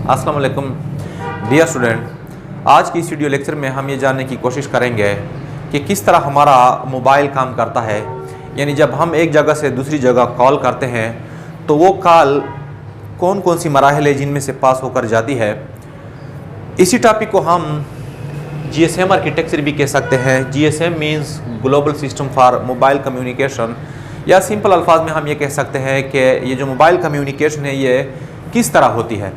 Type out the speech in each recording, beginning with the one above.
अस्सलाम वालेकुम dear student, आज की इस वीडियो लेक्चर में हम ये जानने की कोशिश करेंगे कि किस तरह हमारा मोबाइल काम करता है। यानी जब हम एक जगह से दूसरी जगह कॉल करते हैं तो वो कॉल कौन कौन सी मराहल है जिनमें से पास होकर जाती है। इसी टॉपिक को हम GSM आर्किटेक्चर भी कह सकते हैं। GSM means global system for mobile communication, या सिंपल अल्फाज में हम ये कह सकते हैं कि ये जो मोबाइल कम्युनिकेशन है ये किस तरह होती है।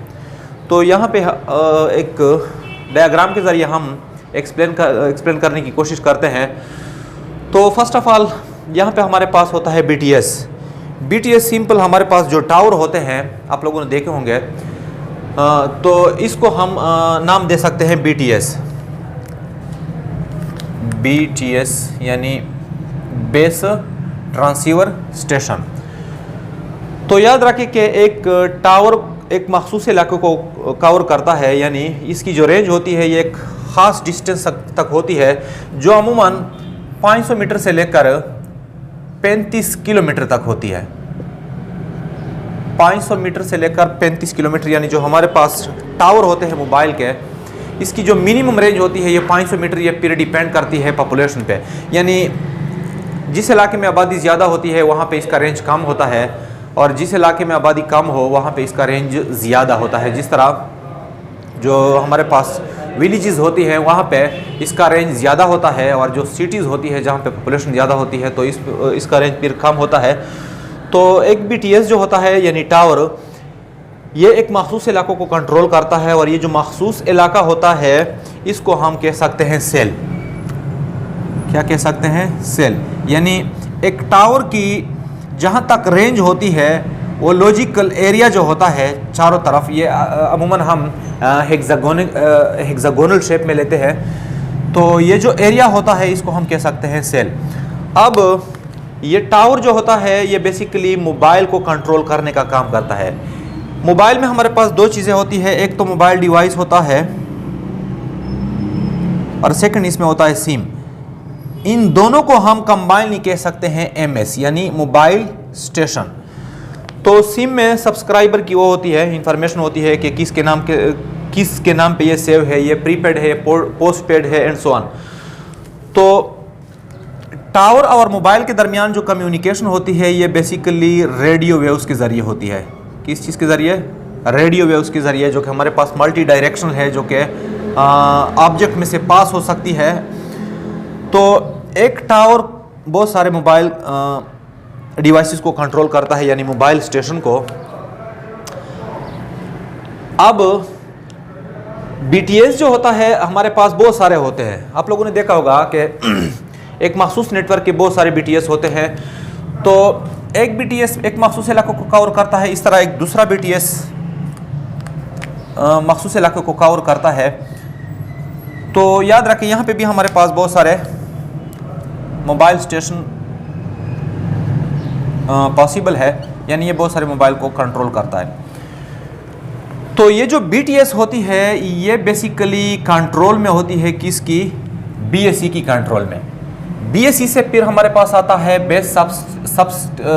तो यहाँ पे एक डायग्राम के ज़रिए हम एक्सप्लेन करने की कोशिश करते हैं। तो फर्स्ट ऑफ ऑल यहाँ पे हमारे पास होता है BTS सिंपल हमारे पास जो टावर होते हैं आप लोगों ने देखे होंगे, तो इसको हम नाम दे सकते हैं BTS यानी बेस ट्रांसीवर स्टेशन। तो याद रखिए कि एक टावर एक मखसूस इलाके को कवर करता है, यानी इसकी जो रेंज होती है ये एक ख़ास डिस्टेंस तक होती है जो अमूमन 500 मीटर से लेकर 35 किलोमीटर तक होती है। 500 मीटर से लेकर 35 किलोमीटर, यानी जो हमारे पास टावर होते हैं मोबाइल के, इसकी जो मिनिमम रेंज होती है ये 500 मीटर। ये फिर डिपेंड करती है पॉपुलेशन पे, यानी जिस इलाके में आबादी ज़्यादा होती है वहाँ पे इसका रेंज कम होता है, और जिस इलाके में आबादी कम हो वहाँ पे इसका रेंज ज़्यादा होता है। जिस तरह जो हमारे पास विलेजेस होती हैं वहाँ पे इसका रेंज ज़्यादा होता है, और जो सिटीज़ होती है जहाँ पे पॉपुलेशन ज़्यादा होती है तो इसका रेंज फिर कम होता है। तो एक BTS जो होता है यानी टावर, ये एक मखसूस इलाकों को कंट्रोल करता है, और ये जो मखसूस इलाका होता है इसको हम कह सकते हैं सेल। क्या कह सकते हैं? सेल। यानी एक टावर की जहाँ तक रेंज होती है वो लॉजिकल एरिया जो होता है चारों तरफ, ये अमूमन हम हेक्सागोनल शेप में लेते हैं, तो ये जो एरिया होता है इसको हम कह सकते हैं सेल। अब ये टावर जो होता है ये बेसिकली मोबाइल को कंट्रोल करने का काम करता है। मोबाइल में हमारे पास दो चीज़ें होती है, एक तो मोबाइल डिवाइस होता है और सेकंड इसमें होता है सिम। इन दोनों को हम कंबाइन नहीं कह सकते हैं MS यानी मोबाइल स्टेशन। तो सिम में सब्सक्राइबर की वो होती है इंफॉर्मेशन होती है कि किसके नाम पे ये सेव है, ये प्रीपेड है, पोस्टपेड है एंड सो ऑन। तो टावर और मोबाइल के दरमियान जो कम्युनिकेशन होती है ये बेसिकली रेडियो वेव्स के ज़रिए होती है। किस चीज़ के ज़रिए? रेडियो वेव्स के ज़रिए, जो कि हमारे पास मल्टी डायरेक्शनल है, जो कि ऑब्जेक्ट में से पास हो सकती है। तो एक टावर बहुत सारे मोबाइल डिवाइसेस को कंट्रोल करता है, यानी मोबाइल स्टेशन को। अब BTS जो होता है हमारे पास बहुत सारे होते हैं। आप लोगों ने देखा होगा कि एक मखसूस नेटवर्क के बहुत सारे BTS होते हैं। तो एक BTS एक मखसूस इलाकों को कवर करता है, इस तरह एक दूसरा BTS मखसूस इलाके को कवर करता है। तो याद रखें यहाँ पे भी हमारे पास बहुत सारे मोबाइल स्टेशन पॉसिबल है, यानी ये बहुत सारे मोबाइल को कंट्रोल करता है। तो ये जो BTS होती है ये बेसिकली कंट्रोल में होती है किसकी? BSC की कंट्रोल में। BSC से फिर हमारे पास आता है बेस सब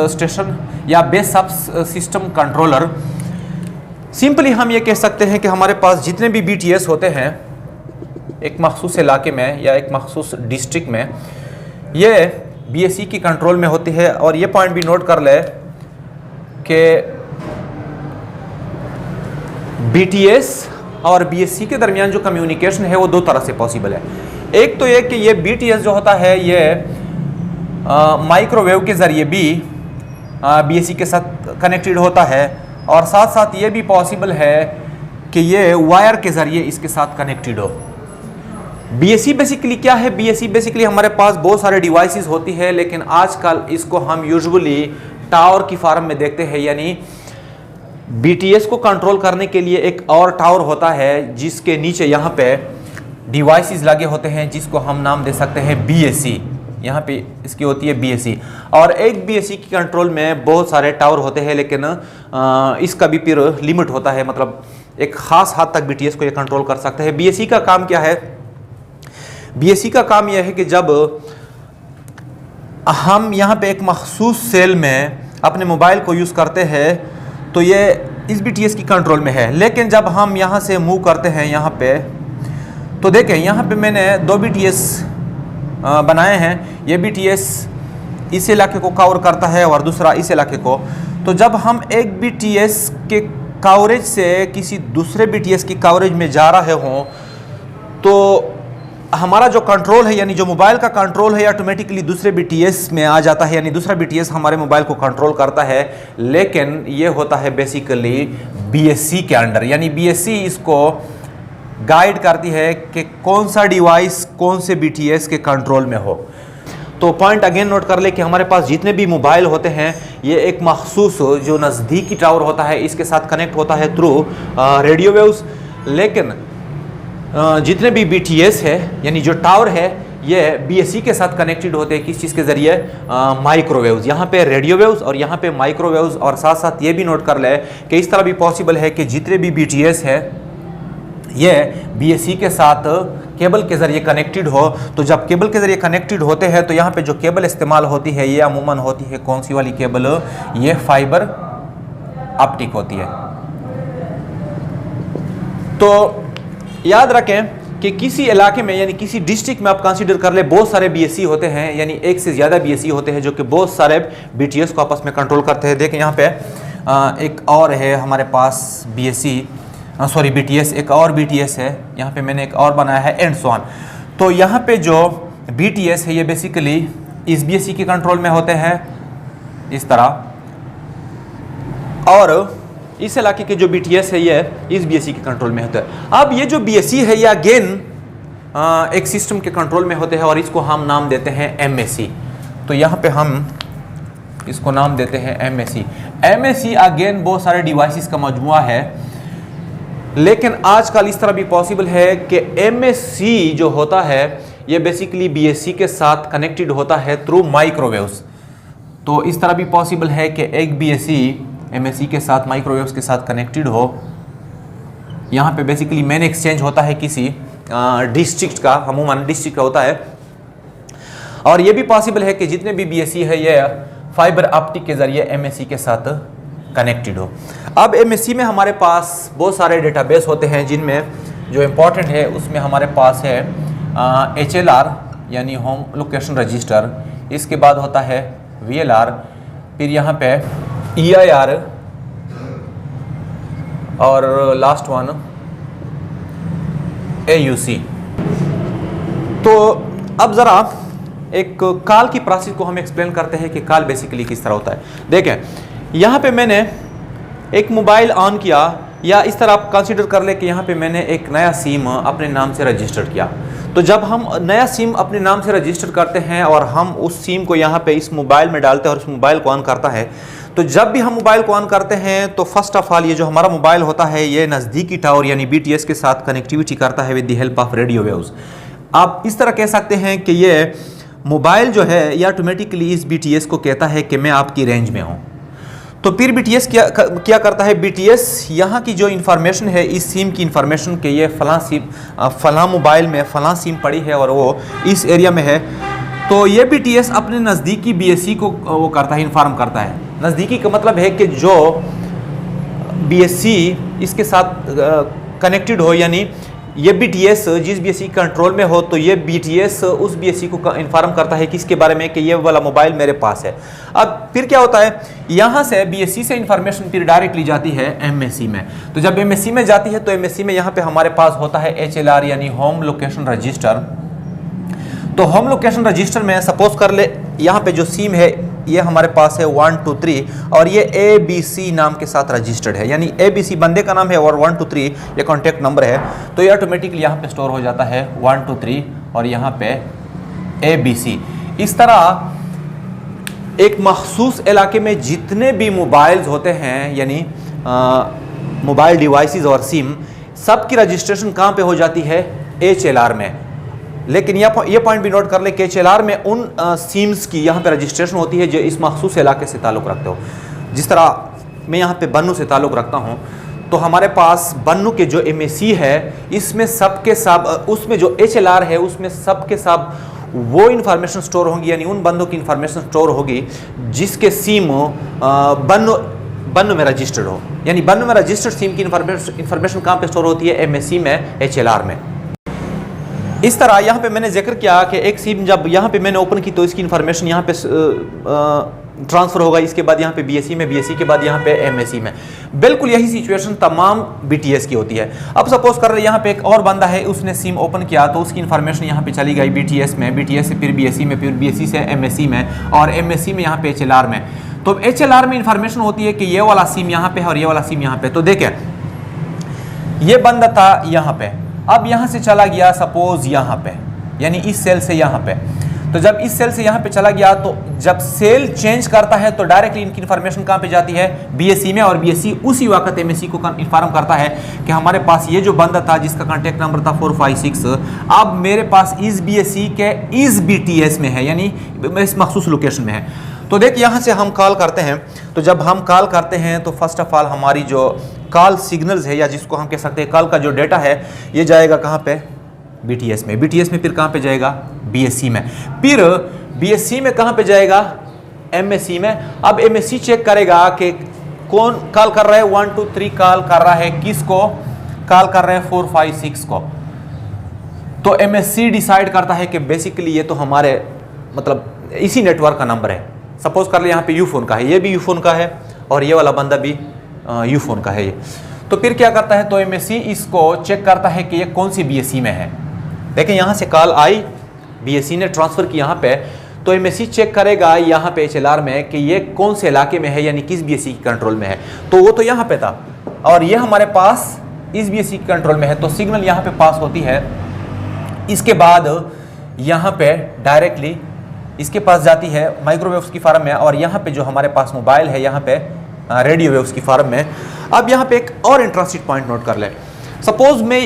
स्टेशन या बेस सब सिस्टम कंट्रोलर। सिंपली हम ये कह सकते हैं कि हमारे पास जितने भी BTS होते हैं एक मखसूस इलाके में या एक मखसूस डिस्ट्रिक्ट में, ये BSC की कंट्रोल में होती है। और ये पॉइंट भी नोट कर ले कि BTS और BSC के दरमियान जो कम्युनिकेशन है वो दो तरह से पॉसिबल है। एक तो ये कि ये BTS जो होता है ये माइक्रोवेव के ज़रिए भी BSC के साथ कनेक्टेड होता है, और साथ साथ ये भी पॉसिबल है कि ये वायर के ज़रिए इसके साथ कनेक्टेड हो। BSC बेसिकली क्या है? BSC बेसिकली हमारे पास बहुत सारे डिवाइसेस होती है, लेकिन आजकल इसको हम यूजुअली टावर की फॉर्म में देखते हैं। यानी BTS को कंट्रोल करने के लिए एक और टावर होता है जिसके नीचे यहाँ पे डिवाइसेस लगे होते हैं, जिसको हम नाम दे सकते हैं BSC। यहाँ पे इसकी होती है BSC, और एक BSC की कंट्रोल में बहुत सारे टावर होते हैं, लेकिन इसका भी फिर लिमिट होता है, मतलब एक ख़ास हद तक BTS को ये कंट्रोल कर सकते हैं। BSC का काम क्या है? BSC का काम यह है कि जब हम यहाँ पे एक मखसूस सेल में अपने मोबाइल को यूज़ करते हैं तो ये इस BTS की कंट्रोल में है। लेकिन जब हम यहाँ से मूव करते हैं यहाँ पे, तो देखें यहाँ पे मैंने 2 BTS बनाए हैं। ये BTS इस इलाके को कवर करता है और दूसरा इस इलाके को। तो जब हम एक BTS के कवरेज से किसी दूसरे BTS की कवरेज में जा रहे हों, तो हमारा जो कंट्रोल है, यानी जो मोबाइल का कंट्रोल है, ऑटोमेटिकली दूसरे BTS में आ जाता है, यानी दूसरा BTS हमारे मोबाइल को कंट्रोल करता है। लेकिन ये होता है बेसिकली BSC के अंडर, यानी BSC इसको गाइड करती है कि कौन सा डिवाइस कौन से BTS के कंट्रोल में हो। तो पॉइंट अगेन नोट कर ले कि हमारे पास जितने भी मोबाइल होते हैं, ये एक मखसूस जो नज़दीकी टावर होता है इसके साथ कनेक्ट होता है थ्रू रेडियो वेव्स। लेकिन जितने भी BTS है, यानी जो टावर है, ये BSC के साथ कनेक्टेड होते हैं किस चीज़ के ज़रिए? माइक्रोवेव्स। यहाँ पे रेडियो वेव्स और यहाँ पे माइक्रोवेव्स। और साथ साथ ये भी नोट कर ले कि इस तरह भी पॉसिबल है कि जितने भी BTS है ये BSC के साथ केबल के ज़रिए कनेक्टेड हो। तो जब केबल के ज़रिए कनेक्टेड होते हैं तो यहाँ पे जो केबल इस्तेमाल होती है ये अमूमन होती है कौन सी वाली केबल? ये फाइबर ऑप्टिक होती है। तो याद रखें कि किसी इलाके में, यानी किसी डिस्ट्रिक्ट में आप कंसीडर कर ले, बहुत सारे BSC होते हैं, यानी एक से ज़्यादा BSC होते हैं जो कि बहुत सारे BTS को आपस में कंट्रोल करते हैं। देखें यहाँ पे एक और है हमारे पास BTS, एक और BTS है, यहाँ पे मैंने एक और बनाया है एंड सो ऑन। तो यहाँ पे जो BTS है ये बेसिकली इस BSC के कंट्रोल में होते हैं इस तरह, और इस इलाके के जो BTS है ये इस BSC के कंट्रोल में होता है। अब ये जो BSC है ये अगेन एक सिस्टम के कंट्रोल में होते हैं और इसको हम नाम देते हैं MSC। तो यहाँ पे हम इसको नाम देते हैं MSC। MSC अगेन बहुत सारे डिवाइसेस का मजमुआ है, लेकिन आजकल इस तरह भी पॉसिबल है कि MSC जो होता है ये बेसिकली BSC के साथ कनेक्टेड होता है थ्रू माइक्रोवेव्स। तो इस तरह भी पॉसिबल है कि एक BSC MSC के साथ माइक्रोवेव्स के साथ कनेक्टेड हो। यहाँ पे बेसिकली मेन एक्सचेंज होता है किसी डिस्ट्रिक्ट का, अमूमन डिस्ट्रिक्ट का होता है। और ये भी पॉसिबल है कि जितने भी BSC है ये फाइबर ऑप्टिक के ज़रिए MSC के साथ कनेक्टेड हो। अब MSC में हमारे पास बहुत सारे डेटाबेस होते हैं, जिनमें जो इम्पोर्टेंट है उसमें हमारे पास है HLR यानी होम लोकेशन रजिस्टर, इसके बाद होता है VLR, फिर यहाँ पे EIR और लास्ट वन AUC। तो अब ज़रा एक कॉल की प्रोसेस को हम एक्सप्लेन करते हैं कि कॉल बेसिकली किस तरह होता है। देखें यहाँ पे मैंने एक मोबाइल ऑन किया, या इस तरह आप कंसीडर कर ले कि यहाँ पे मैंने एक नया सिम अपने नाम से रजिस्टर किया। तो जब हम नया सिम अपने नाम से रजिस्टर करते हैं और हम उस सिम को यहाँ पे इस मोबाइल में डालते हैं और इस मोबाइल को ऑन करता है, तो जब भी हम मोबाइल को ऑन करते हैं तो फर्स्ट ऑफ ऑल ये जो हमारा मोबाइल होता है ये नज़दीकी टावर यानी BTS के साथ कनेक्टिविटी करता है with the help of radio waves. आप इस तरह कह सकते हैं कि ये मोबाइल जो है ये ऑटोमेटिकली इस BTS को कहता है कि मैं आपकी रेंज में हूँ। तो फिर BTS क्या करता है? BTS यहाँ की जो इन्फॉर्मेशन है इस सिम की इन्फॉर्मेशन के ये फ़लाँ मोबाइल में फ़लाँ सिम पड़ी है और वो इस एरिया में है, तो ये BTS अपने नज़दीकी BSC को वो करता है, इन्फॉर्म करता है। नज़दीकी का मतलब है कि जो BSC इसके साथ कनेक्टेड हो, यानी ये BTS जिस BSC कंट्रोल में हो, तो ये BTS उस BSC को इन्फॉर्म करता है किसके बारे में कि ये वाला मोबाइल मेरे पास है। अब फिर क्या होता है, यहाँ से BSC से इन्फॉर्मेशन फिर डायरेक्ट ली जाती है MSC में। तो जब MSC में जाती है तो MSC में यहाँ पे हमारे पास होता है HLR यानी होम लोकेशन रजिस्टर। तो होम लोकेशन रजिस्टर में सपोज कर ले यहाँ पे जो सिम है ये हमारे पास है 1 2 3 और ये ABC नाम के साथ रजिस्टर्ड है, यानी ABC बंदे का नाम है और 1 2 3 ये कॉन्टैक्ट नंबर है। तो ये ऑटोमेटिकली यहाँ पे स्टोर हो जाता है 1 2 3 और यहाँ पे ABC। इस तरह एक मखसूस इलाके में जितने भी मोबाइल्स होते हैं, यानी मोबाइल डिवाइसेस और सिम, सबकी रजिस्ट्रेशन कहाँ पे हो जाती है? HLR में। लेकिन ये पॉइंट भी नोट कर ले कि HLR में उन सिम्स की यहाँ पे रजिस्ट्रेशन होती है जो इस मखसूस इलाके से ताल्लुक़ रखते हो। जिस तरह मैं यहाँ पे बन्नू से ताल्लुक़ रखता हूँ, तो हमारे पास बन्नू के जो MSC है इसमें सबके सब, उसमें जो HLR है उसमें सबके सब वो इन्फॉर्मेशन स्टोर होंगी, यानी उन बंदों की इन्फॉर्मेशन स्टोर होगी जिसके सिम बन्नू बन्नू में रजिस्टर्ड हो। यानी बन्नू में रजिस्टर्ड सिम की इंफॉर्मेशन कहाँ पे स्टोर होती है? एमएससी में, HLR में। इस तरह यहाँ पे मैंने जिक्र किया कि एक सिम जब यहाँ पे मैंने ओपन की तो इसकी इंफॉर्मेशन यहाँ पे ट्रांसफ़र होगा, इसके बाद यहाँ पे BSC में, BSC के बाद यहाँ पे MSC में। बिल्कुल यही सिचुएशन तमाम BTS की होती है। अब सपोज कर रहे यहाँ पे एक और बंदा है, उसने सिम ओपन किया तो उसकी इन्फॉर्मेशन यहाँ पे चली गई BTS में, BTS से फिर BSC में, फिर BSC से MSC में और MSC में यहाँ पे HLR में। तो HLR में इंफॉर्मेशन होती है कि ये वाला सिम यहाँ पे है और ये वाला सिम यहाँ पे। तो देखें ये बंदा था यहाँ पे, अब यहाँ से चला गया सपोज यहाँ पे, यानी इस सेल से यहाँ पे। तो जब इस सेल से यहाँ पे चला गया तो जब सेल चेंज करता है तो डायरेक्टली इनकी इन्फॉर्मेशन कहाँ पे जाती है? BSC में, और BSC उसी वक्त MSC को इन्फॉर्म करता है कि हमारे पास ये जो बंदा था जिसका कॉन्टैक्ट नंबर था 456, अब मेरे पास इस BSC के इस BTS में है, यानी इस मखसूस लोकेशन में है। तो देख यहाँ से हम कॉल करते हैं, तो जब हम कॉल करते हैं तो फर्स्ट ऑफ ऑल हमारी जो कॉल सिग्नल्स है, या जिसको हम कह सकते हैं कॉल का जो डेटा है, ये जाएगा कहाँ पे? BTS में। BTS में फिर कहाँ पे जाएगा? BSC में। फिर BSC में कहाँ पे जाएगा? MSC में। अब MSC चेक करेगा कि कौन कॉल कर रहा है, 1 2 3 कॉल कर रहा है, किसको कॉल कर रहे हैं? 456 को। तो MSC डिसाइड करता है कि बेसिकली ये तो हमारे मतलब इसी नेटवर्क का नंबर है। सपोज कर ले यहाँ पे यूफोन का है, ये भी यूफोन का है और ये वाला बंदा भी यूफोन का है ये। तो फिर क्या करता है? तो MSC इसको चेक करता है कि ये कौन सी BSC में है। देखें यहाँ से कॉल आई, BSC ने ट्रांसफ़र की यहाँ पे, तो MSC चेक करेगा यहाँ पे HLR में कि ये कौन से इलाके में है, यानी किस BSC की कंट्रोल में है। तो वो तो यहाँ पे था और ये हमारे पास इस BSC की कंट्रोल में है, तो सिग्नल यहाँ पे पास होती है। इसके बाद यहाँ पे डायरेक्टली इसके पास जाती है माइक्रोवेव्स की फॉर्म में, और यहाँ पे जो हमारे पास मोबाइल है यहाँ पे रेडियो वेव्स की फॉर्म में। अब यहाँ पे एक और इंटरेस्टिंग पॉइंट नोट कर ले। सपोज मैं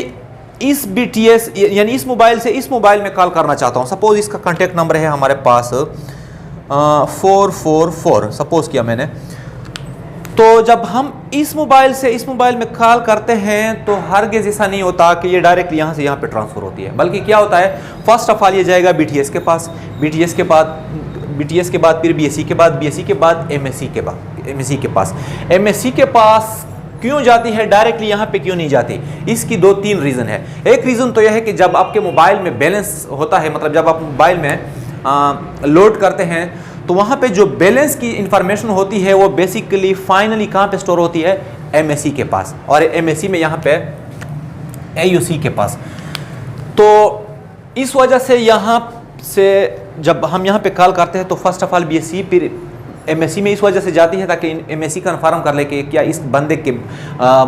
इस BTS यानी इस मोबाइल से इस मोबाइल में कॉल करना चाहता हूँ। सपोज इसका कॉन्टैक्ट नंबर है हमारे पास 444, सपोज किया मैंने। तो जब हम इस मोबाइल से इस मोबाइल में कॉल करते हैं तो हरगिज़ ऐसा नहीं होता कि ये डायरेक्टली यहाँ से यहाँ पे ट्रांसफ़र होती है, बल्कि क्या होता है? फर्स्ट ऑफ ऑल ये जाएगा BTS के पास, BTS के बाद फिर BSC के बाद, BSC के बाद MSC के पास। MSC के पास क्यों जाती है डायरेक्टली, यहाँ पे क्यों नहीं जाती? इसकी 2-3 रीज़न है। एक रीज़न तो यह है कि जब आपके मोबाइल में बैलेंस होता है, मतलब जब आप मोबाइल में लोड करते हैं तो वहाँ पे जो बैलेंस की इंफॉर्मेशन होती है वो बेसिकली फाइनली कहाँ पे स्टोर होती है? MSC के पास, और MSC में यहाँ पे AUC के पास। तो इस वजह से यहाँ से जब हम यहाँ पे कॉल करते हैं तो फर्स्ट ऑफ ऑल BSC फिर MSC में इस वजह से जाती है ताकि MSC कन्फर्म कर ले कि क्या इस बंदे के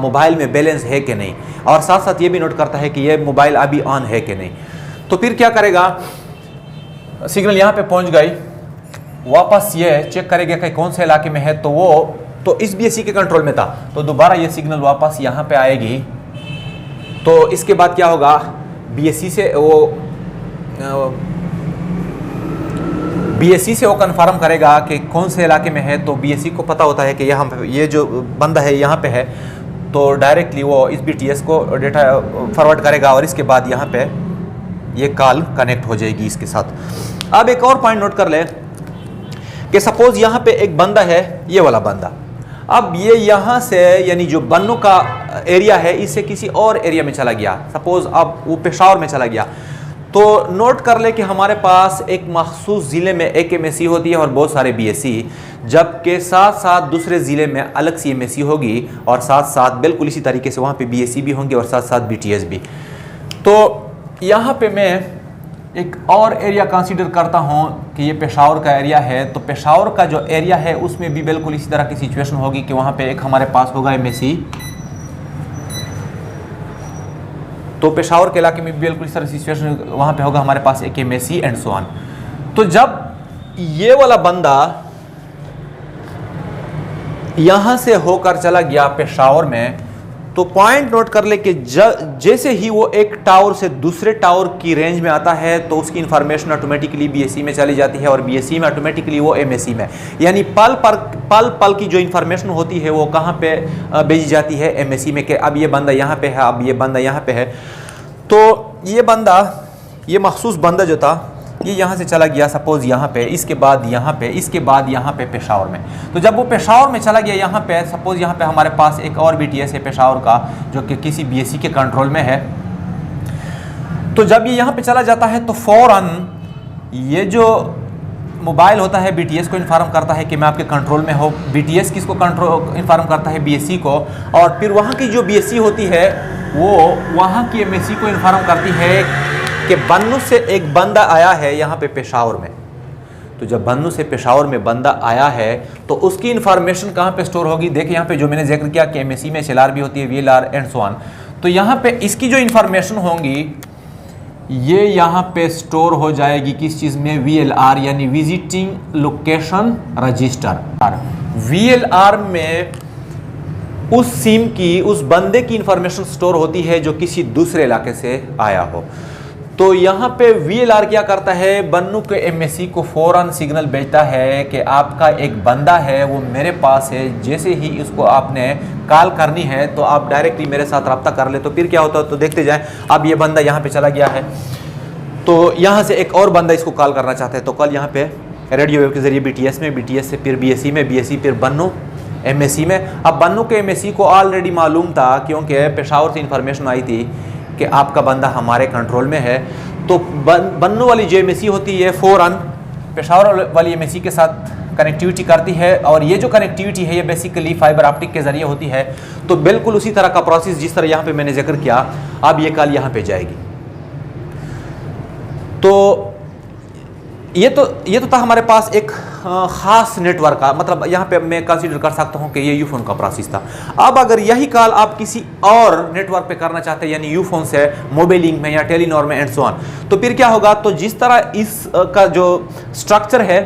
मोबाइल में बैलेंस है कि नहीं, और साथ साथ ये भी नोट करता है कि ये मोबाइल अभी ऑन है कि नहीं। तो फिर क्या करेगा? सिग्नल यहाँ पे पहुँच गई, वापस ये चेक करेगा कि कौन से इलाके में है, तो वो तो इस BSC के कंट्रोल में था, तो दोबारा ये सिग्नल वापस यहाँ पे आएगी। तो इसके बाद क्या होगा? BSC से वो कन्फर्म करेगा कि कौन से इलाके में है। तो BSC को पता होता है कि यहाँ पे ये जो बंदा है यहाँ पे है, तो डायरेक्टली वो इस BTS को डेटा फॉरवर्ड करेगा और इसके बाद यहाँ पे ये कॉल कनेक्ट हो जाएगी इसके साथ। अब एक और पॉइंट नोट कर ले कि सपोज यहाँ पे एक बंदा है, ये वाला बंदा, अब ये यहाँ से यानी जो बन्नू का एरिया है इससे किसी और एरिया में चला गया। सपोज अब वो पेशावर में चला गया, तो नोट कर ले कि हमारे पास एक मखसूस ज़िले में एक MSC होती है और बहुत सारे BSC, जबकि साथ साथ दूसरे ज़िले में अलग सी MSC होगी और साथ साथ बिल्कुल इसी तरीके से वहाँ पे BSC भी होंगे और साथ साथ BTS भी। तो यहाँ पे मैं एक और एरिया कंसीडर करता हूँ कि ये पेशावर का एरिया है। तो पेशावर का जो एरिया है उसमें भी बिल्कुल इसी तरह की सिचुएशन होगी कि वहाँ पे एक हमारे पास होगा MSC, तो पेशावर के इलाके में भी बिल्कुल इस तरह सिचुएशन वहाँ पे होगा हमारे पास एक MSC एंड सो ऑन। तो जब ये वाला बंदा यहाँ से होकर चला गया पेशावर में, तो पॉइंट नोट कर ले कि जैसे ही वो एक टावर से दूसरे टावर की रेंज में आता है तो उसकी इंफॉर्मेशन ऑटोमेटिकली BSC में चली जाती है और BSC में ऑटोमेटिकली वो MSC में, यानी पल की जो इंफॉर्मेशन होती है वो कहाँ पे भेजी जाती है? MSC में, कि अब ये बंदा यहाँ पे है, अब ये बंदा यहाँ पे है। तो ये बंदा, ये मखसूस बंदा जो था ये यहाँ से चला गया सपोज़ यहाँ पे, इसके बाद यहाँ पे, इसके बाद यहाँ पे पेशावर में। तो जब वो पेशावर में चला गया यहाँ पे, सपोज़ यहाँ पे हमारे पास एक और BTS है पेशावर का जो कि किसी BSc के कंट्रोल में है। तो जब ये यहाँ पे चला जाता है तो फ़ौरन ये जो मोबाइल होता है BTS को इन्फॉर्म करता है कि मैं आपके कंट्रोल में हो। BTS किसको कंट्रोल इन्फॉर्म करता है? BSc को। और फिर वहाँ की जो BSc होती है वो वहाँ की MSc को इन्फॉर्म करती है कि बन्नू से एक बंदा आया है यहाँ पे पेशावर में। तो जब बन्नू से पेशावर में बंदा आया है तो उसकी इन्फॉर्मेशन कहाँ पे स्टोर होगी? देखिए यहाँ पे जो मैंने जिक्र किया कि MSc में SLR भी होती है, VLR एंड सो ऑन। तो यहाँ पे इसकी जो इन्फॉर्मेशन होंगी ये यहाँ पे स्टोर हो जाएगी किस चीज़ में? VLR यानी विजिटिंग लोकेशन रजिस्टर। VLR में उस सिम की, उस बंदे की इंफॉर्मेशन स्टोर होती है जो किसी दूसरे इलाके से आया हो। तो यहाँ पे VLR क्या करता है? बन्नू के MSc को फ़ौरन सिग्नल भेजता है कि आपका एक बंदा है वो मेरे पास है, जैसे ही उसको आपने कॉल करनी है तो आप डायरेक्टली मेरे साथ रब्ता कर ले। तो फिर क्या होता है तो देखते जाएं। अब ये बंदा यहाँ पे चला गया है तो यहाँ से एक और बंदा इसको कॉल करना चाहता है तो कॉल यहाँ पे रेडियो वेव के जरिए BTS में, BTS से फिर BSc में, BSc फिर बन्नू MSc में। अब बन्नू के MSc को ऑलरेडी मालूम था क्योंकि पेशावर से इंफॉर्मेशन आई थी कि आपका बंदा हमारे कंट्रोल में है। तो बन्नू वाली जो MSc होती है फ़ौरन पेशावर वाली MSc के साथ कनेक्टिविटी करती है और ये जो कनेक्टिविटी है ये बेसिकली फाइबर ऑप्टिक के ज़रिए होती है। तो बिल्कुल उसी तरह का प्रोसेस जिस तरह यहाँ पे मैंने जिक्र किया, अब ये कॉल यहाँ पे जाएगी। तो ये तो था हमारे पास एक ख़ास नेटवर्क का, मतलब यहाँ पे मैं कंसीडर कर सकता हूँ कि ये यूफोन का प्रोसेस था। अब अगर यही कॉल आप किसी और नेटवर्क पे करना चाहते हैं यानी यूफोन से मोबाइलिंग में या टेलीनॉर में एंड सो ऑन, तो फिर क्या होगा? तो जिस तरह इस का जो स्ट्रक्चर है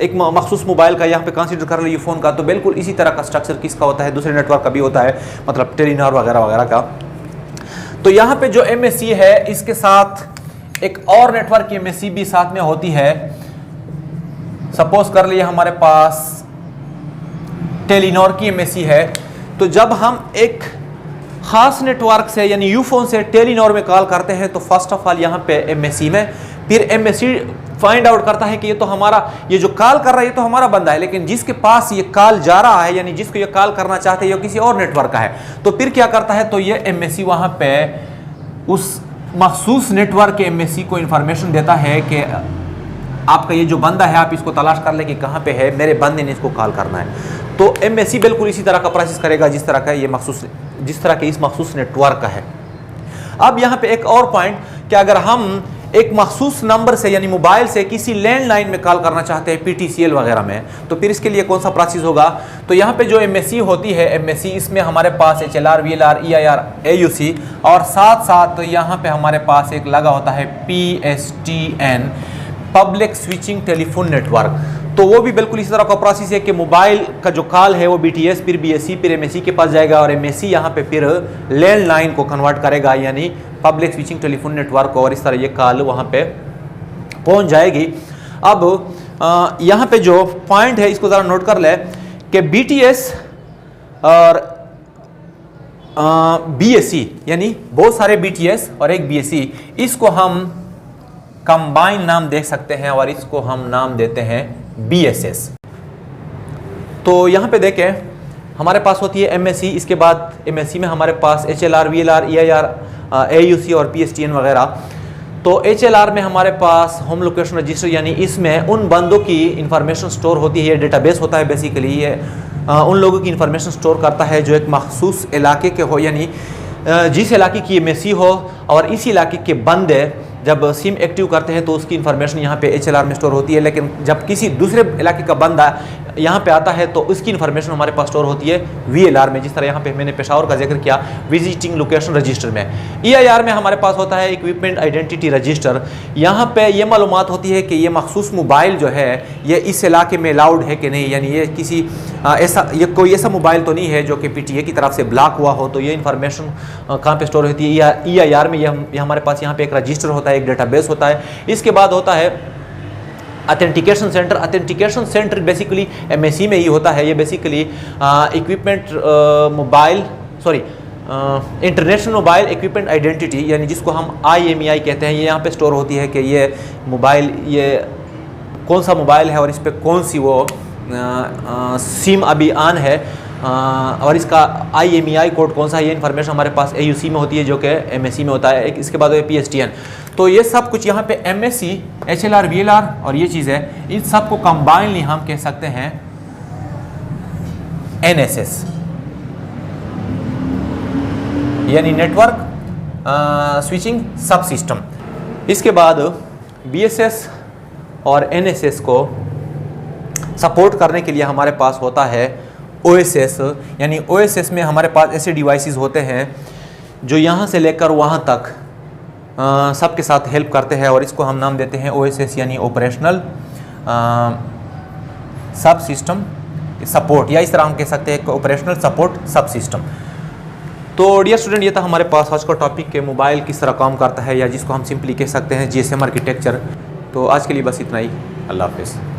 एक मखसूस मोबाइल का यहाँ पे कंसीडर कर लीजिए फ़ोन का, तो बिल्कुल इसी तरह का स्ट्रक्चर किसका होता है? दूसरे नेटवर्क का भी होता है, मतलब टेलीनॉर वगैरह वगैरह का। तो यहाँ पे जो MSc है इसके साथ एक और नेटवर्क की MSc भी साथ में होती है। सपोज कर लिए हमारे पास टेलीनॉर की MSc है। तो जब हम एक खास नेटवर्क से यानी यूफोन से टेलीनॉर में कॉल करते हैं तो फर्स्ट ऑफ ऑल यहाँ पे MSc में, फिर MSc फाइंड आउट करता है कि ये तो हमारा, ये जो कॉल कर रहा है ये तो हमारा बंदा है, लेकिन जिसके पास ये कॉल जा रहा है यानी जिसको ये कॉल करना चाहते हैं ये किसी और नेटवर्क का है। तो फिर क्या करता है? तो ये MSc वहाँ पे उस मखसूस नेटवर्क के MSc को इंफॉर्मेशन देता है कि आपका ये जो बंदा है आप इसको तलाश कर ले कि कहाँ पे है, मेरे बंदे ने इसको कॉल करना है। तो MSc बिल्कुल इसी तरह का प्रोसेस करेगा जिस तरह का ये मखसूस, जिस तरह के इस मखसूस नेटवर्क का है। अब यहाँ पे एक और पॉइंट कि अगर हम एक मखसूस नंबर से यानी मोबाइल से किसी लैंडलाइन में कॉल करना चाहते हैं PTCL वगैरह में, तो फिर इसके लिए कौन सा प्रोसेस होगा? तो यहाँ पे जो MSc होती है MSc, इसमें हमारे पास HLR, VLR, EIR, AUC और साथ साथ यहाँ पे हमारे पास एक लगा होता है PSTN, public switching telephone network. तो वो भी बिल्कुल इसी तरह का प्रोसेस है कि मोबाइल का जो कॉल है वो BTS फिर BSc फिर MSc के पास जाएगा और MSc यहाँ पे फिर लैंडलाइन को कन्वर्ट करेगा यानी पब्लिक स्विचिंग टेलीफोन नेटवर्क को, और इस तरह ये कॉल वहाँ पे पहुँच जाएगी। अब यहाँ पे जो पॉइंट है इसको ज़रा नोट कर ले कि BTS और BSc यानी बहुत सारे BTS और एक BSc, इसको हम कंबाइन नाम देख सकते हैं और इसको हम नाम देते हैं BSS। तो यहाँ पे देखें हमारे पास होती है MSc, इसके बाद MSc में हमारे पास HLR, VLR, EIR, AUC और PSTN वगैरह। तो HLR में हमारे पास होम लोकेशन रजिस्टर यानी इसमें उन बंदों की इंफॉर्मेशन स्टोर होती है, डेटाबेस होता है बेसिकली, ये उन लोगों की इंफॉर्मेशन स्टोर करता है जो एक मखसूस इलाके के हो यानी जिस इलाके की MSc हो, और इस इलाके के बंदे जब सिम एक्टिव करते हैं तो उसकी इन्फॉर्मेशन यहाँ पे HLR में स्टोर होती है। लेकिन जब किसी दूसरे इलाके का बंदा यहाँ पे आता है तो उसकी इन्फॉर्मेशन हमारे पास स्टोर होती है VLR में, जिस तरह यहाँ पे मैंने पेशावर का जिक्र किया विजिटिंग लोकेशन रजिस्टर में। EIR में हमारे पास होता है इक्विपमेंट आइडेंटिटी रजिस्टर। यहाँ पे ये मालूमात होती है कि ये मखसूस मोबाइल जो है ये इस इलाके में अलाउड है कि नहीं, यानी ये किसी ये कोई ऐसा मोबाइल तो नहीं है जो कि PTA की तरफ से ब्लॉक हुआ हो। तो ये इन्फॉर्मेशन कहाँ पे स्टोर होती है? EIR में ये हमारे पास यहाँ पे एक रजिस्टर होता है, एक डेटाबेस होता है। इसके बाद होता है authentication centre. Authentication centre basically MSc में ही होता है। ये basically equipment mobile international mobile equipment identity, यानी जिसको हम IMEI कहते हैं, ये यहाँ पे स्टोर होती है कि ये मोबाइल, ये कौन सा मोबाइल है और इस पर कौन सी वो सिम अभी ऑन है, और इसका IMEI कोड कौन सा है, ये इन्फॉर्मेशन हमारे पास AUC में होती है, जो कि MSC में होता है। इसके बाद PSTN। तो ये सब कुछ यहाँ पे MSC, HLR, VLR और ये चीज़ है, इन सब को कंबाइनली हम कह सकते हैं NSS, यानी नेटवर्क स्विचिंग सब सिस्टम। इसके बाद BSS और NSS को सपोर्ट करने के लिए हमारे पास होता है OSS, यानी OSS में हमारे पास ऐसे डिवाइसेस होते हैं जो यहाँ से लेकर वहाँ तक सबके साथ हेल्प करते हैं, और इसको हम नाम देते हैं OSS, यानी ऑपरेशनल सब सिस्टम सपोर्ट, या इस तरह हम कह सकते हैं ऑपरेशनल सपोर्ट सब सिस्टम। तो डियर स्टूडेंट, ये था हमारे पास आज का टॉपिक के मोबाइल किस तरह काम करता है, या जिसको हम सिंपली कह सकते हैं GSM आर्किटेक्चर। तो आज के लिए बस इतना ही। अल्लाह हाफिज़।